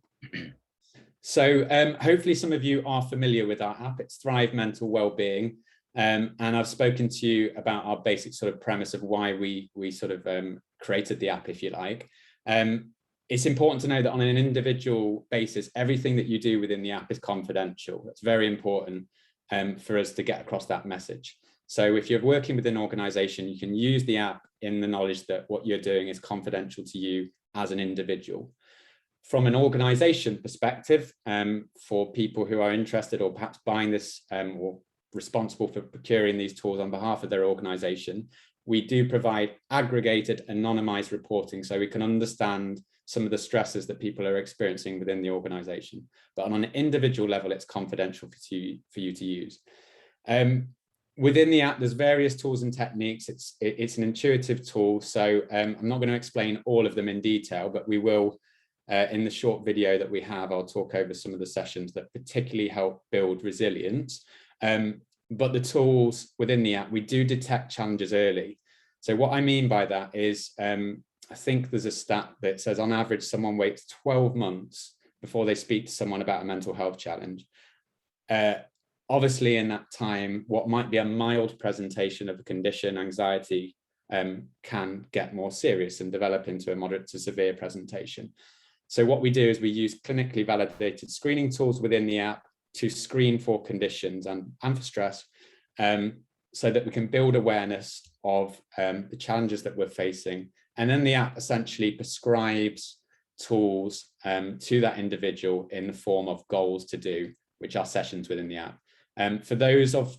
B: So hopefully some of you are familiar with our app. It's Thrive Mental Wellbeing. And I've spoken to you about our basic sort of premise of why we sort of created the app, if you like. It's important to know that on an individual basis, everything that you do within the app is confidential. That's very important for us to get across that message. So if you're working with an organization, you can use the app in the knowledge that what you're doing is confidential to you as an individual. From an organization perspective, for people who are interested or perhaps buying this or responsible for procuring these tools on behalf of their organization, we do provide aggregated anonymized reporting so we can understand some of the stresses that people are experiencing within the organization. But on an individual level, it's confidential for you to use. Within the app, there's various tools and techniques. It's an intuitive tool, so I'm not going to explain all of them in detail, but we will, in the short video that we have, I'll talk over some of the sessions that particularly help build resilience. But the tools within the app, we do detect challenges early. So what I mean by that is, I think there's a stat that says on average, someone waits 12 months before they speak to someone about a mental health challenge. Obviously, in that time, what might be a mild presentation of a condition, anxiety, can get more serious and develop into a moderate to severe presentation. So what we do is we use clinically validated screening tools within the app to screen for conditions and for stress, so that we can build awareness of the challenges that we're facing. And then the app essentially prescribes tools to that individual in the form of goals to do, which are sessions within the app. For those of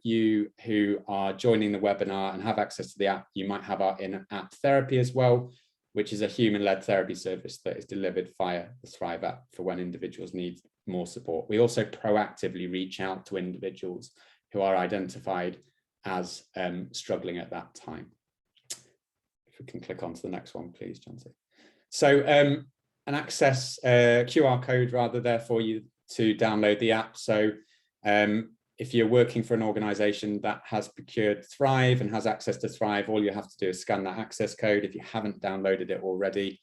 B: you who are joining the webinar and have access to the app, you might have our in-app therapy as well, which is a human-led therapy service that is delivered via the Thrive app for when individuals need more support. We also proactively reach out to individuals who are identified as struggling at that time. If we can click on to the next one, please, John. So an access QR code rather there for you to download the app. So if If you're working for an organization that has procured Thrive and has access to Thrive, all you have to do is scan that access code if you haven't downloaded it already.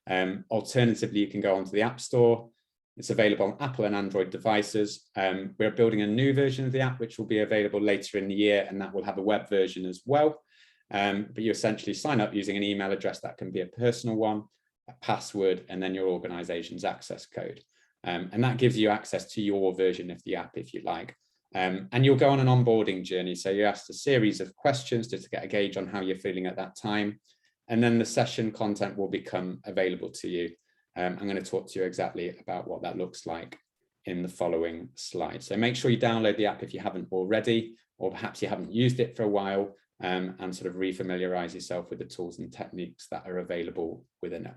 B: Alternatively, you can go onto the App Store. It's available on Apple and Android devices. We're building a new version of the app, which will be available later in the year, and that will have a web version as well. But you essentially sign up using an email address that can be a personal one, a password, and then your organization's access code. And that gives you access to your version of the app, if you like. And you'll go on an onboarding journey. So you're asked a series of questions just to get a gauge on how you're feeling at that time. And then the session content will become available to you. I'm going to talk to you exactly about what that looks like in the following slide. So make sure you download the app if you haven't already, or perhaps you haven't used it for a while, and sort of refamiliarize yourself with the tools and techniques that are available within it.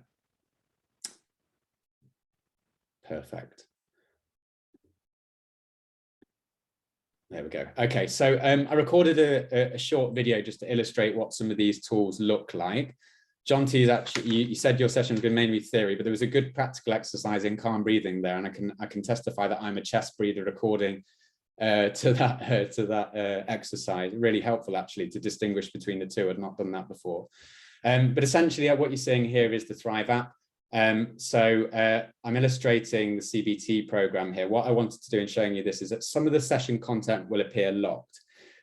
B: Perfect. There we go. Okay, so I recorded a short video just to illustrate what some of these tools look like. Jonty, is actually, you said your session has been mainly theory, but there was a good practical exercise in calm breathing there, and I can testify that I'm a chest breather according to that exercise. Really helpful actually to distinguish between the two. I'd not done that before. But essentially, what you're seeing here is the Thrive app. So I'm illustrating the CBT program here. What I wanted to do in showing you this is that some of the session content will appear locked.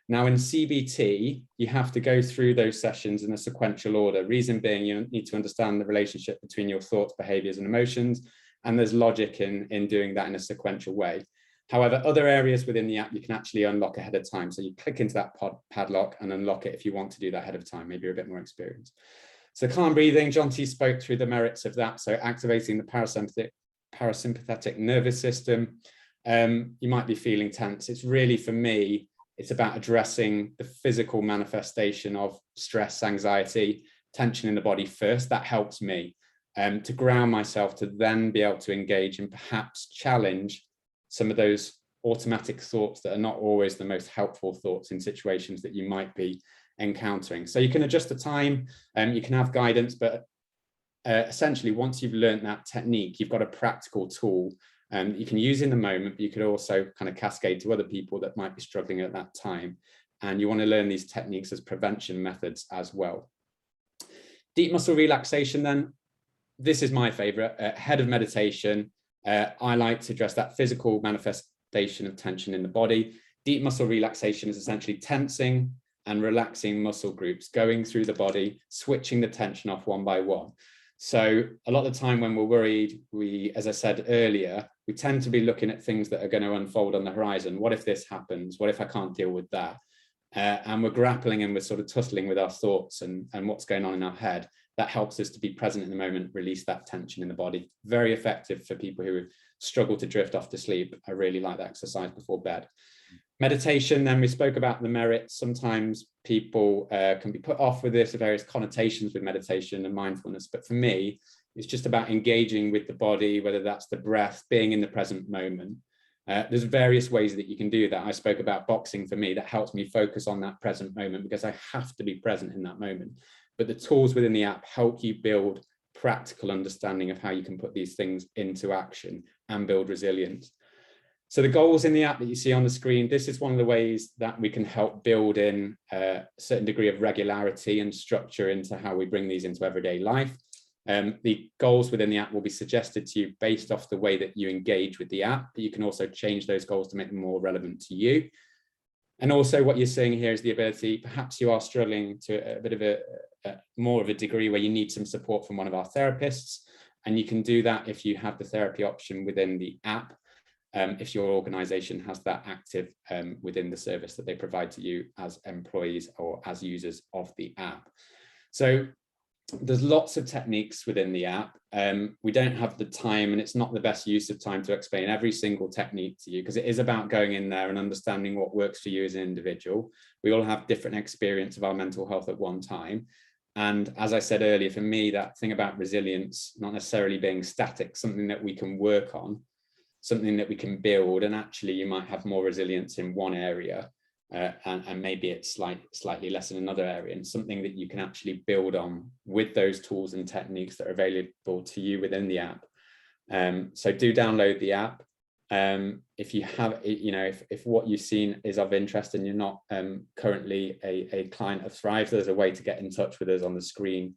B: Now in CBT, you have to go through those sessions in a sequential order. Reason being, you need to understand the relationship between your thoughts, behaviors, and emotions. And there's logic in doing that in a sequential way. However, other areas within the app, you can actually unlock ahead of time. So you click into that padlock and unlock it if you want to do that ahead of time. Maybe you're a bit more experienced. So calm breathing, Jonty spoke through the merits of that. So activating the parasympathetic nervous system. You might be feeling tense. It's really, for me, it's about addressing the physical manifestation of stress, anxiety, tension in the body first. That helps me to ground myself, to then be able to engage and perhaps challenge some of those automatic thoughts that are not always the most helpful thoughts in situations that you might be encountering. So you can adjust the time, you can have guidance, but essentially once you've learned that technique, you've got a practical tool you can use in the moment, but you could also kind of cascade to other people that might be struggling at that time. And you want to learn these techniques as prevention methods as well. Deep muscle relaxation then, this is my favorite. Ahead of meditation, I like to address that physical manifestation of tension in the body. Deep muscle relaxation is essentially tensing and relaxing muscle groups, going through the body, switching the tension off one by one. So a lot of the time when we're worried, as I said earlier, we tend to be looking at things that are going to unfold on the horizon. What if this happens? What if I can't deal with that? And we're grappling and we're sort of tussling with our thoughts and what's going on in our head. That helps us to be present in the moment, release that tension in the body. Very effective for people who struggle to drift off to sleep. I really like that exercise before bed. Meditation, then we spoke about the merits. Sometimes people can be put off with this, various connotations with meditation and mindfulness. But for me, it's just about engaging with the body, whether that's the breath, being in the present moment. There's various ways that you can do that. I spoke about boxing for me. That helps me focus on that present moment because I have to be present in that moment. But the tools within the app help you build practical understanding of how you can put these things into action and build resilience. So the goals in the app that you see on the screen, this is one of the ways that we can help build in a certain degree of regularity and structure into how we bring these into everyday life. The goals within the app will be suggested to you based off the way that you engage with the app, but you can also change those goals to make them more relevant to you. And also what you're seeing here is the ability, perhaps you are struggling to a bit of a more of a degree where you need some support from one of our therapists, and you can do that if you have the therapy option within the app. If your organization has that active within the service that they provide to you as employees or as users of the app. So there's lots of techniques within the app. We don't have the time, and it's not the best use of time to explain every single technique to you, because it is about going in there and understanding what works for you as an individual. We all have different experience of our mental health at one time. And as I said earlier, for me, that thing about resilience, not necessarily being static, something that we can work on, something that we can build, and actually you might have more resilience in one area and maybe it's slightly less in another area, and something that you can actually build on with those tools and techniques that are available to you within the app. So do download the app. If you have, if what you've seen is of interest and you're not currently a client of Thrive, there's a way to get in touch with us on the screen.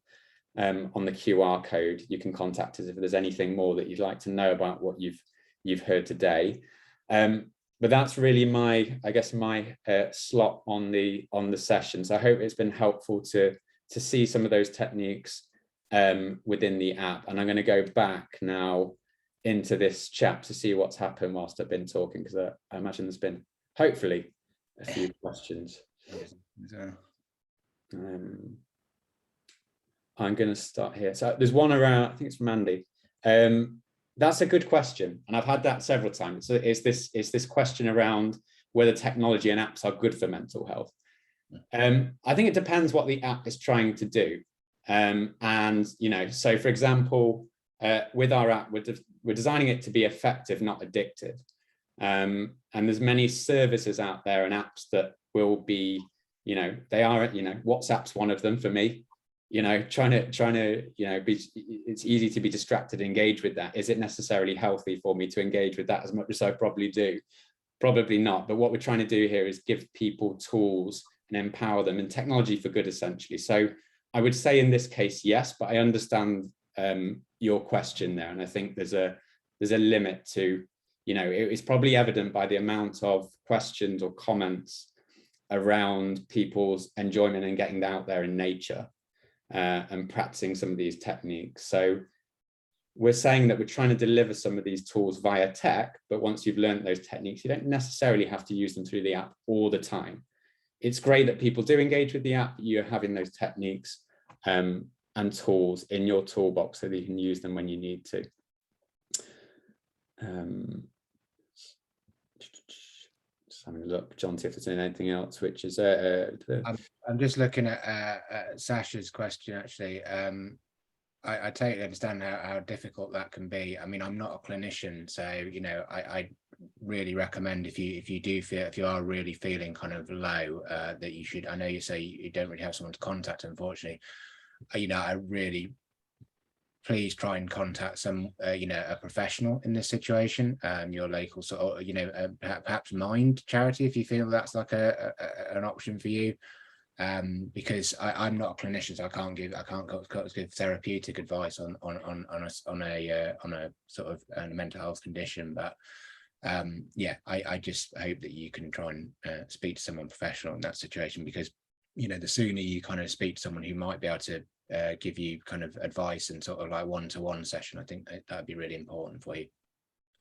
B: On the QR code, you can contact us if there's anything more that you'd like to know about what you've heard today. But that's really my slot on the session. So I hope it's been helpful to see some of those techniques within the app. And I'm going to go back now into this chat to see what's happened whilst I've been talking, because I imagine there's been hopefully a few questions. I'm going to start here. So there's one around, I think it's from Andy. That's a good question, and I've had that several times. So it's this question around whether technology and apps are good for mental health. I think it depends what the app is trying to do. And so for example, with our app, we're designing it to be effective, not addictive. And there's many services out there and apps that will be, they are, WhatsApp's one of them for me. Trying to it's easy to be distracted, engage with that. Is it necessarily healthy for me to engage with that as much as I probably do? Probably not. But what we're trying to do here is give people tools and empower them, and technology for good, essentially. So I would say in this case, yes, but I understand your question there, and I think there's a limit to, it's probably evident by the amount of questions or comments around people's enjoyment and getting out there in nature. And practicing some of these techniques. So we're saying that we're trying to deliver some of these tools via tech, but once you've learned those techniques, you don't necessarily have to use them through the app all the time. It's great that people do engage with the app, but you're having those techniques and tools in your toolbox so that you can use them when you need to. Just having a look, John, see if there's anything else, which is
A: I'm just looking at Sasha's question, actually. I totally understand how difficult that can be. I mean, I'm not a clinician, so I really recommend if you are really feeling kind of low, that you should. I know you say you don't really have someone to contact, unfortunately. I really, please try and contact some a professional in this situation, your local sort of perhaps Mind charity, if you feel that's like an option for you. Because I'm not a clinician, so I can't give therapeutic advice on a sort of a mental health condition. But I just hope that you can try and speak to someone professional in that situation, because the sooner you kind of speak to someone who might be able to give you kind of advice and sort of like one-to-one session, I think that'd be really important for you.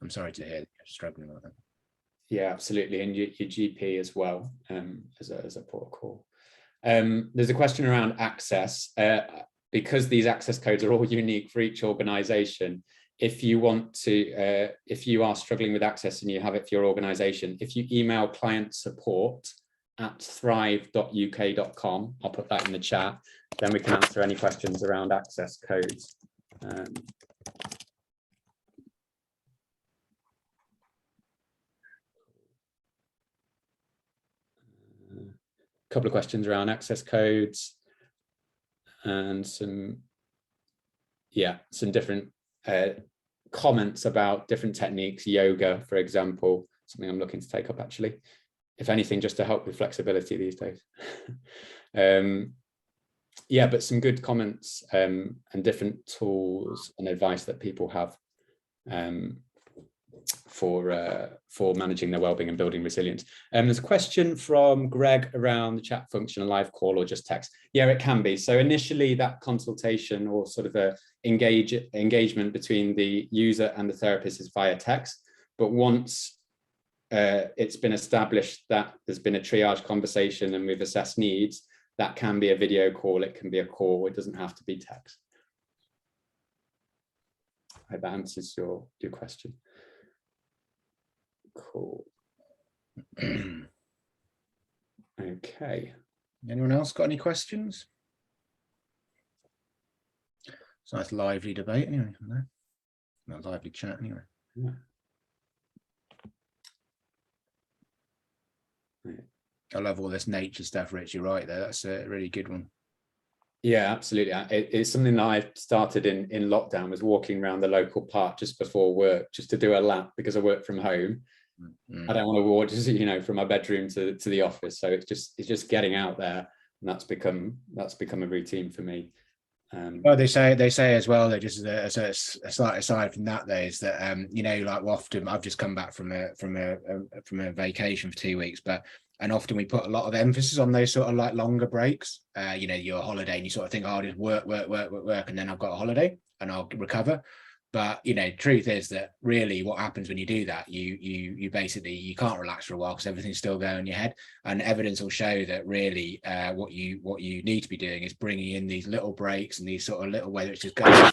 A: I'm sorry to hear that you're struggling with that. Yeah, absolutely, and your GP as well, as a protocol. There's a question around access, because these access codes are all unique for each organization. If you want to, if you are struggling with access and you have it for your organization, if you email client support@thrive.uk.com, I'll put that in the chat, then we can answer any questions around access codes. Couple of questions around access codes and some different comments about different techniques. Yoga, for example, something I'm looking to take up, actually, if anything, just to help with flexibility these days. But some good comments and different tools and advice that people have for managing their wellbeing and building resilience. There's a question from Greg around the chat function, a live call or just text. Yeah, it can be. So initially that consultation or sort of a engagement between the user and the therapist is via text. But once it's been established that there's been a triage conversation and we've assessed needs, that can be a video call, it can be a call, it doesn't have to be text. I hope that answers your question. Cool. Okay. Anyone else got any questions? It's a nice lively debate anyway. Not a lively chat anyway.
B: Yeah.
A: I love all this nature stuff, Rich. You're right there. That's a really good one.
B: Yeah, absolutely. It's something that I started in lockdown, was walking around the local park just before work, just to do a lap, because I work from home. I don't want to walk just, you know, from my bedroom to the office. So it's just getting out there, and that's become a routine for me.
A: Well, they say as well that just as a slight aside from that, though, is that you know, like often I've just come back from a vacation for 2 weeks, and often we put a lot of emphasis on those sort of like longer breaks. You know, your holiday, and you sort of think, oh, I'll just work, and then I've got a holiday and I'll recover. But you know, truth is that really what happens when you do that, you basically, you can't relax for a while because everything's still going in your head. And evidence will show that really what you need to be doing is bringing in these little breaks and these sort of little, whether it's just going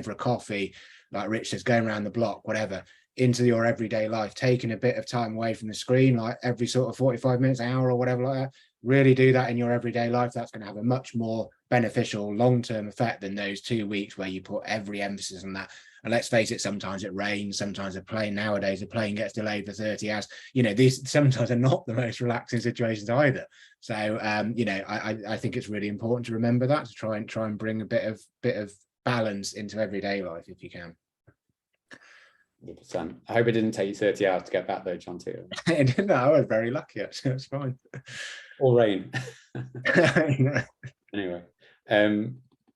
A: for a coffee, like Rich says, going around the block, whatever, into your everyday life, taking a bit of time away from the screen, like every sort of 45 minutes, an hour or whatever like that. Really do that in your everyday life. That's going to have a much more beneficial long-term effect than those 2 weeks where you put every emphasis on that. And let's face it, sometimes it rains, sometimes nowadays a plane gets delayed for 30 hours. You know, these sometimes are not the most relaxing situations either. So you know, I think it's really important to remember that, to try and bring a bit of balance into everyday life if you can.
B: 100%. I hope it didn't take you 30 hours to get back though, John, too.
A: No, I was very lucky, actually. It's fine.
B: Or rain. Anyway,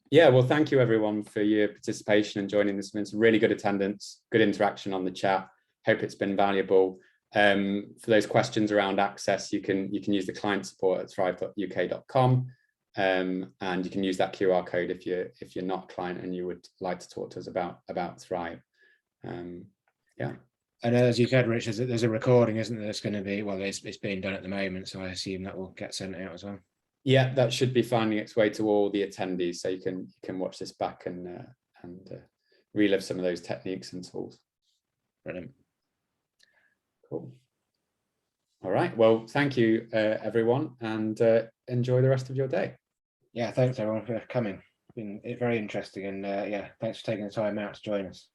B: yeah, well, thank you everyone for your participation and joining this. It's really good attendance, good interaction on the chat. Hope it's been valuable. For those questions around access, you can use the client support at thrive.uk.com, and you can use that QR code if you're not a client and you would like to talk to us about Thrive. Yeah.
A: And as you said, Rich, there's a recording, isn't there? That's going to be, well, it's being done at the moment, so I assume that will get sent out as well.
B: Yeah, that should be finding its way to all the attendees, so you can watch this back and relive some of those techniques and tools.
A: Brilliant.
B: Cool. All right. Well, thank you, everyone, and enjoy the rest of your day.
A: Yeah, thanks everyone for coming. It's been very interesting, and yeah, thanks for taking the time out to join us.